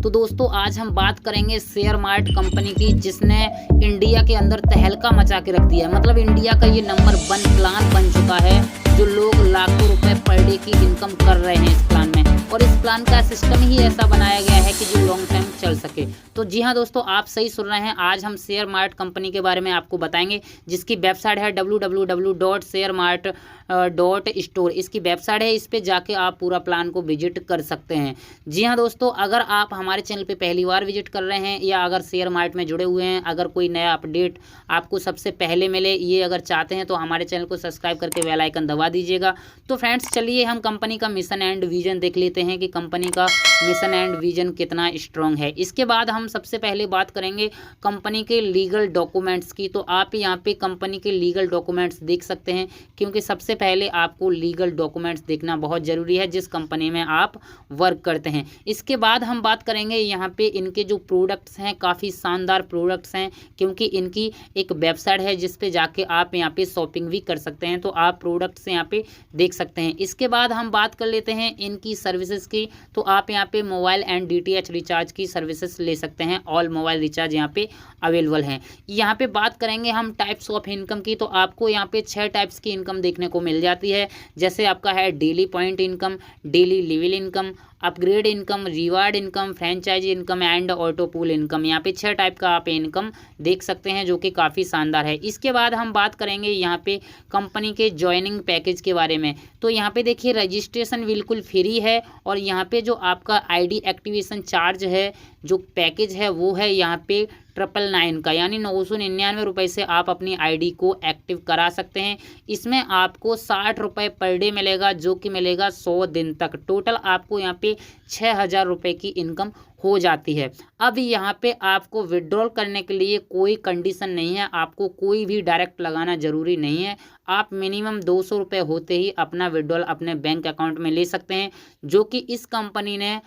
तो दोस्तों आज हम बात करेंगे शेयर मार्ट कंपनी की, जिसने इंडिया के अंदर तहलका मचा के रख दिया है। मतलब इंडिया का ये नंबर 1 प्लान बन चुका है, जो लोग लाखों रुपए पर डे की इनकम कर रहे हैं इस प्लान में। और इस प्लान का सिस्टम ही ऐसा बनाया गया है कि जो लॉन्ग टाइम चल सके। तो जी हाँ दोस्तों, आप सही सुन रहे हैं। आज हम शेयर मार्ट कंपनी के बारे में आपको बताएंगे, जिसकी वेबसाइट है www.sharemart.store। इसकी वेबसाइट है, इस पे जाके आप पूरा प्लान को विजिट कर सकते हैं। जी हाँ दोस्तों, अगर आप हमारे चैनल पे पहली बार विजिट कर रहे हैं या अगर शेयर मार्ट में जुड़े हुए हैं, अगर कोई नया अपडेट आपको सबसे पहले मिले, ये अगर चाहते हैं तो हमारे चैनल को सब्सक्राइब करके बेल आइकन दबा दीजिएगा। तो फ्रेंड्स चलिए हम कंपनी का मिशन एंड विजन देख लेते हैं कि कंपनी का मिशन एंड विजन कितना स्ट्रॉन्ग है। इसके बाद हम सबसे पहले बात करेंगे कंपनी के लीगल डॉक्यूमेंट्स की। तो आप यहाँ पे कंपनी के लीगल डॉक्यूमेंट्स देख सकते हैं, क्योंकि सबसे पहले आपको लीगल डॉक्यूमेंट्स देखना बहुत ज़रूरी है जिस कंपनी में आप वर्क करते हैं। इसके बाद हम बात करेंगे यहाँ पे इनके जो प्रोडक्ट्स हैं, काफ़ी शानदार प्रोडक्ट्स हैं, क्योंकि इनकी एक वेबसाइट है जिस पे जाके आप यहाँ पे शॉपिंग भी कर सकते हैं। तो आप प्रोडक्ट्स यहाँ पे देख सकते हैं। इसके बाद हम बात कर लेते हैं इनकी सर्विसेज की। तो आप यहाँ पे मोबाइल एंड DTH रिचार्ज की सर्विसेज ले सकते हैं। ऑल मोबाइल रिचार्ज यहाँ पे अवेलेबल हैं। यहाँ पे बात करेंगे हम टाइप्स ऑफ इनकम की। तो आपको यहाँ पे 6 टाइप्स की इनकम देखने को मिल जाती है। जैसे आपका है daily point income, daily level income, upgrade income, reward income, franchisee income and auto pool income. यहाँ पे 6 टाइप का आप इनकम देख सकते हैं, जो कि काफ़ी शानदार है। इसके बाद हम बात करेंगे यहाँ पे कंपनी के ज्वाइनिंग पैकेज के बारे में। तो यहाँ पे देखिए रजिस्ट्रेशन बिल्कुल फ्री है, और यहाँ पे जो आपका ID एक्टिवेशन चार्ज है, जो पैकेज है वो है यहाँ पे 999 का, यानी 999 रुपये से आप अपनी ID को एक्टिव करा सकते हैं। इसमें आपको 60 रुपये पर डे मिलेगा, जो कि मिलेगा 100 दिन तक। टोटल आपको यहाँ पे 6000 रुपये की इनकम हो जाती है। अब यहाँ पे आपको विड्रॉल करने के लिए कोई कंडीशन नहीं है, आपको कोई भी डायरेक्ट लगाना ज़रूरी नहीं है। आप मिनिमम 200 रुपये होते ही अपना विड्रॉल अपने बैंक अकाउंट में ले सकते हैं, जो कि इस कंपनी ने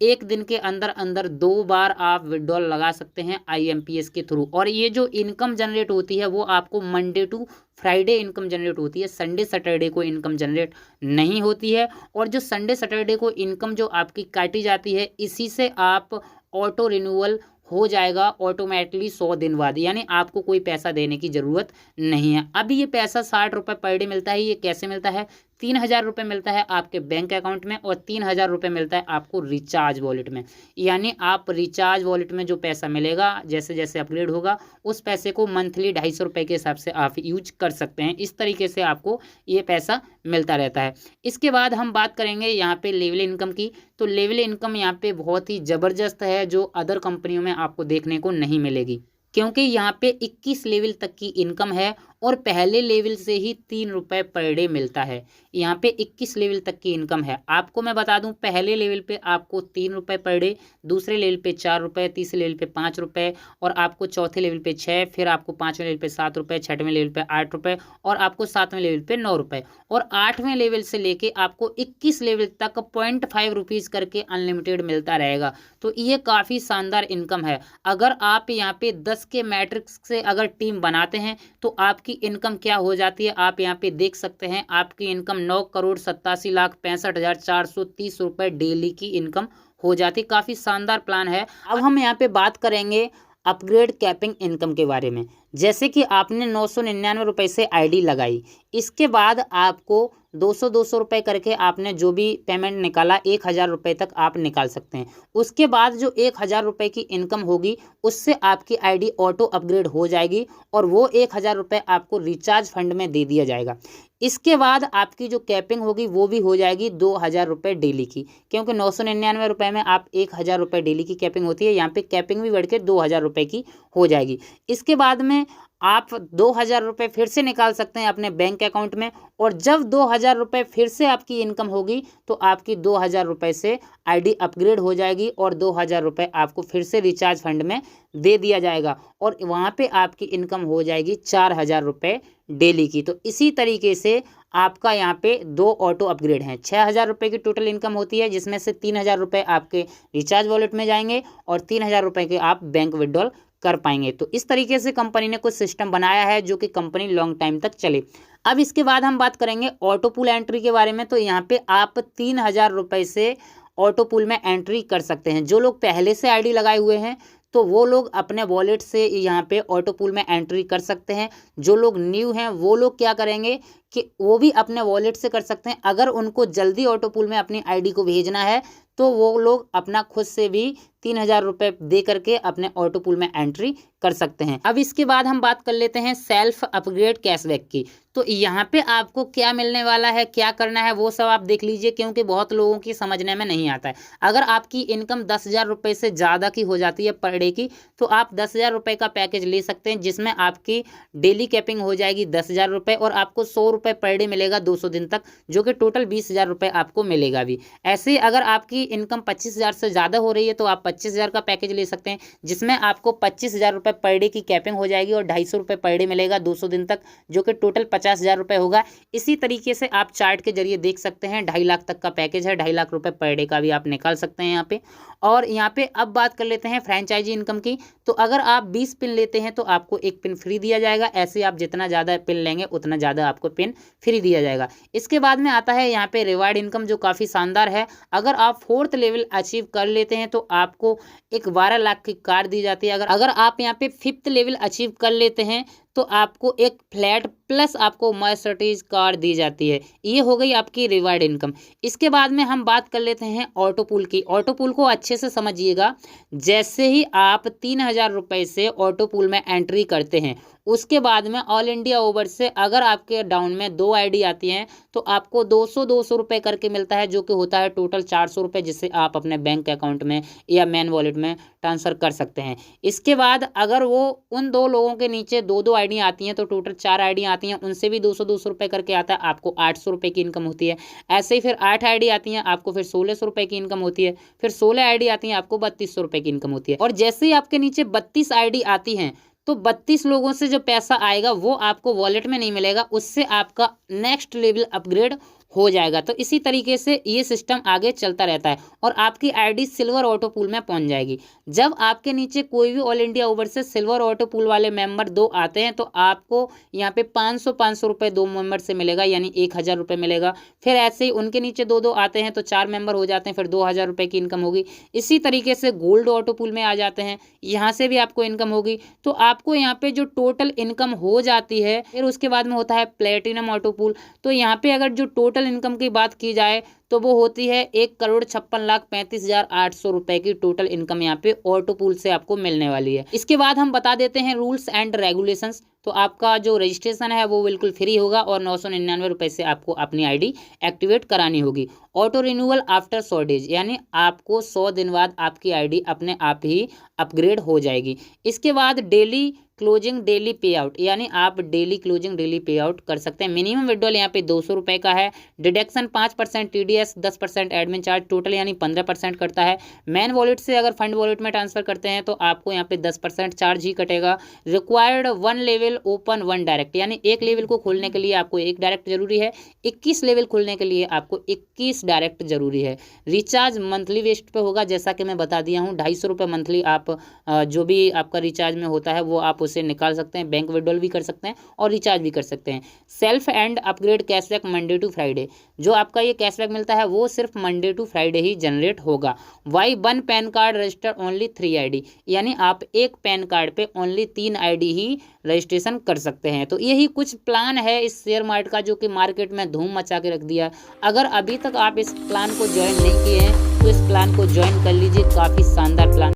एक दिन के अंदर अंदर 2 बार आप विड्रॉल लगा सकते हैं IMPS के थ्रू। और ये जो इनकम जनरेट होती है वो आपको Monday to Friday income generate होती है, संडे सैटरडे को इनकम जनरेट नहीं होती है। और जो संडे सैटरडे को इनकम जो आपकी काटी जाती है, इसी से आप ऑटो रिन्यूअल हो जाएगा ऑटोमेटिकली 100 दिन बाद, यानी आपको कोई पैसा देने की ज़रूरत नहीं है। अभी ये पैसा 60 रुपये पर डे मिलता है। ये कैसे मिलता है? 3000 रुपये मिलता है आपके बैंक अकाउंट में, और 3000 रुपये मिलता है आपको रिचार्ज वॉलेट में। यानी आप रिचार्ज वॉलेट में जो पैसा मिलेगा, जैसे जैसे अपग्रेड होगा, उस पैसे को मंथली 250 रुपये के हिसाब से आप यूज कर सकते हैं। इस तरीके से आपको ये पैसा मिलता रहता है। इसके बाद हम बात करेंगे यहाँ पे लेवल इनकम की। तो लेवल इनकम यहाँ पे बहुत ही ज़बरदस्त है, जो अदर कंपनियों में आपको देखने को नहीं मिलेगी, क्योंकि यहाँ पे 21 लेवल तक की इनकम है, और पहले लेवल से ही 3 रुपये पर डे मिलता है। यहाँ पे 21 लेवल तक की इनकम है। आपको मैं बता दूं, पहले लेवल पे आपको 3 रुपये पर डे, दूसरे लेवल पे 4 रुपये, तीसरे लेवल पे 5 रुपये, और आपको चौथे लेवल पे 6, फिर आपको 5वें लेवल पे 7 रुपये, 6वें लेवल पे 8 रुपये, और आपको 7वें लेवल पे 9 रुपये, और 8वें लेवल से लेके आपको 21 लेवल तक 0.5 रुपीज़ करके अनलिमिटेड मिलता रहेगा। तो ये काफ़ी शानदार इनकम है। अगर आप यहाँ पे 10 के मैट्रिक्स से अगर टीम बनाते हैं तो आपकी इनकम क्या हो जाती है, आप यहाँ पे देख सकते हैं। आपकी इनकम 9,87,65,430 रुपये डेली की इनकम हो जाती है। काफ़ी शानदार प्लान है। अब हम यहाँ पे बात करेंगे अपग्रेड कैपिंग इनकम के बारे में। जैसे कि आपने 999 रुपये से ID लगाई, इसके बाद आपको 200 रुपये करके आपने जो भी पेमेंट निकाला, 1000 रुपये तक आप निकाल सकते हैं। उसके बाद जो 1000 रुपये की इनकम होगी, उससे आपकी ID ऑटो अपग्रेड हो जाएगी, और वो 1000 रुपये आपको रिचार्ज फंड में दे दिया जाएगा। इसके बाद आपकी जो कैपिंग होगी वो भी हो जाएगी 2000 रुपये डेली की, क्योंकि 999 रुपये में आप 1000 रुपये डेली की कैपिंग होती है। यहाँ पे कैपिंग भी बढ़ के 2000 रुपये की हो जाएगी। इसके बाद में आप 2000 रुपये फिर से निकाल सकते हैं अपने बैंक अकाउंट में, और जब 2000 रुपये फिर से आपकी इनकम होगी तो आपकी 2000 रुपये से ID अपग्रेड हो जाएगी, और 2000 रुपये आपको फिर से रिचार्ज फंड में दे दिया जाएगा, और वहाँ पे आपकी इनकम हो जाएगी 4000 रुपये डेली की। तो इसी तरीके से आपका यहाँ पे 2 ऑटो अपग्रेड हैं। 6000 रुपये की टोटल इनकम होती है, जिसमें से 3000 रुपये आपके रिचार्ज वॉलेट में जाएंगे, और 3000 रुपये के आप बैंक विड्रॉल कर पाएंगे। तो इस तरीके से कंपनी ने कुछ सिस्टम बनाया है, जो कि कंपनी लॉन्ग टाइम तक चले। अब इसके बाद हम बात करेंगे ऑटो पूल एंट्री के बारे में। तो यहाँ पे आप 3000 रुपये से ऑटो पूल में एंट्री कर सकते हैं। जो लोग पहले से आईडी लगाए हुए हैं तो वो लोग अपने वॉलेट से यहाँ पे ऑटो पूल में एंट्री कर सकते हैं। जो लोग न्यू हैं वो लोग क्या करेंगे कि वो भी अपने वॉलेट से कर सकते हैं। अगर उनको जल्दी ऑटो पूल में अपनी आईडी को भेजना है तो वो लोग अपना खुद से भी 3000 रुपये दे करके अपने ऑटो पूल में एंट्री कर सकते हैं। अब इसके बाद हम बात कर लेते हैं सेल्फ अपग्रेड कैशबैक की। तो यहाँ पे आपको क्या मिलने वाला है, क्या करना है, वो सब आप देख लीजिए, क्योंकि बहुत लोगों की समझने में नहीं आता है। अगर आपकी इनकम 10,000 रुपये से ज़्यादा की हो जाती है पर डे की, तो आप 10,000 रुपये का पैकेज ले सकते हैं, जिसमें आपकी डेली कैपिंग हो जाएगी 10,000 रुपये और आपको 100 रुपये पर डे मिलेगा 200 दिन तक, जो कि टोटल 20,000 रुपये आपको मिलेगा भी। ऐसे ही अगर आपकी इनकम 25,000 से ज़्यादा हो रही है तो आप 25,000 का पैकेज ले सकते हैं, जिसमें आपको 25,000 रुपये पर डे की कैपिंग हो जाएगी और 250 रुपये पर डे मिलेगा 200 दिन तक, जो कि टोटल 50,000 रुपये होगा। इसी तरीके से आप चार्ट के जरिए देख सकते हैं 2.5 लाख तक का पैकेज है, 2.5 लाख रुपये पर डे का भी आप निकाल सकते हैं यहाँ पे। और यहाँ पे अब बात कर लेते हैं फ्रेंचाइजी इनकम की। तो अगर आप 20 पिन लेते हैं तो आपको 1 पिन फ्री दिया जाएगा। ऐसे आप जितना ज़्यादा पिन लेंगे उतना ज़्यादा आपको पिन फ्री दिया जाएगा। इसके बाद में आता है यहाँ पे रिवार्ड इनकम, जो काफ़ी शानदार है। अगर आप 4th लेवल अचीव कर लेते हैं तो आपको एक 12 लाख की कार दी जाती है। अगर आप यहाँ पे 5th लेवल अचीव कर लेते हैं तो आपको एक फ्लैट प्लस आपको मर्सिडीज कार दी जाती है। ये हो गई आपकी रिवार्ड इनकम। इसके बाद में हम बात कर लेते हैं ऑटो पूल की। ऑटो पूल को अच्छे से समझिएगा। जैसे ही आप 3,000 रुपये से ऑटो पूल में एंट्री करते हैं, उसके बाद में ऑल इंडिया ओवर से अगर आपके डाउन में 2 आईडी आती हैं तो आपको 200 रुपये करके मिलता है, जो कि होता है टोटल 400 रुपये, जिससे आप अपने बैंक अकाउंट में या मेन वॉलेट में ट्रांसफ़र कर सकते हैं। इसके बाद अगर वो उन 2 लोगों के नीचे 2 आईडियाँ आती हैं तो टोटल 4 आईडियाँ आती हैं, उनसे भी 200 रुपये करके आता है, आपको 800 रुपये की इनकम होती है। ऐसे ही फिर 8 आईडी आती हैं, आपको फिर 1600 रुपये की इनकम होती है। फिर 16 आईडी आती हैं, आपको 3200 रुपये की इनकम होती है। और जैसे ही आपके नीचे 32 आईडी आती हैं तो 32 लोगों से जो पैसा आएगा वो आपको वॉलेट में नहीं मिलेगा, उससे आपका नेक्स्ट लेवल अपग्रेड हो जाएगा। तो इसी तरीके से ये सिस्टम आगे चलता रहता है और आपकी आईडी सिल्वर ऑटो पूल में पहुंच जाएगी। जब आपके नीचे कोई भी ऑल इंडिया ओवर से सिल्वर ऑटो पूल वाले मेंबर 2 आते हैं तो आपको यहाँ पे 500 रुपये 2 मेंबर से मिलेगा, यानी 1,000 रुपये मिलेगा। फिर ऐसे ही उनके नीचे 2 आते हैं तो 4 मेंबर हो जाते हैं, फिर 2,000 रुपये की इनकम होगी। इसी तरीके से गोल्ड ऑटो पूल में आ जाते हैं, यहाँ से भी आपको इनकम होगी। तो आपको यहाँ पे जो टोटल इनकम हो जाती है, फिर उसके बाद में होता है प्लेटिनम ऑटो पूल। तो यहाँ पे अगर जो टोटल इनकम की बात की जाए तो वो होती है 1,56,35,800 रुपए की टोटल इनकम यहाँ पे ऑटो पूल से आपको मिलने वाली है। इसके बाद हम बता देते हैं रूल्स एंड रेगुलेशंस। तो आपका जो रजिस्ट्रेशन है वो बिल्कुल फ्री होगा और 999 रुपये से आपको अपनी आईडी एक्टिवेट करानी होगी। ऑटो रिन्यूअल आफ्टर 100 डेज, यानी आपको 100 दिन बाद आपकी आईडी अपने आप ही अपग्रेड हो जाएगी। इसके बाद डेली क्लोजिंग डेली पे आउट, यानी आप डेली क्लोजिंग डेली पे आउट कर सकते हैं। मिनिमम विड्रॉल यहाँ पे 200 रुपये का है। Deduction 5% TDS, 10% admin charge, total यानी 15% करता है। मेन वॉलेट से अगर फंड वॉलेट में ट्रांसफर करते हैं तो आपको यहाँ पे 10% चार्ज ही कटेगा। रिक्वायर्ड 1 लेवल ओपन 1 डायरेक्ट, यानी 1 लेवल को खोलने के लिए आपको 1 डायरेक्ट जरूरी है, 21 लेवल खोलने के लिए आपको 21 डायरेक्ट जरूरी है। रिचार्ज मंथली बेस्ड पे होगा, जैसा कि मैं बता दिया हूँ। 250 रुपये मंथली आप जो भी आपका रिचार्ज में होता है वो आप उसे निकाल सकते हैं, बैंक विड्रॉल भी कर सकते हैं और रिचार्ज भी कर सकते हैं। Self and upgrade cashback Monday to Friday, जो आपका ये कैशबैक मिलता है वो सिर्फ मंडे टू फ्राइडे ही जनरेट होगा। वाई 1 PAN card register only 3 ID, यानी आप एक पैन कार्ड पे ओनली 3 आईडी ही रजिस्ट्रेशन कर सकते हैं। तो यही कुछ प्लान है इस शेयर मार्केट का, जो कि मार्केट में धूम मचा के रख दिया। अगर अभी तक आप इस प्लान को ज्वाइन नहीं किए हैं तो इस प्लान को ज्वाइन कर लीजिए, काफ़ी शानदार प्लान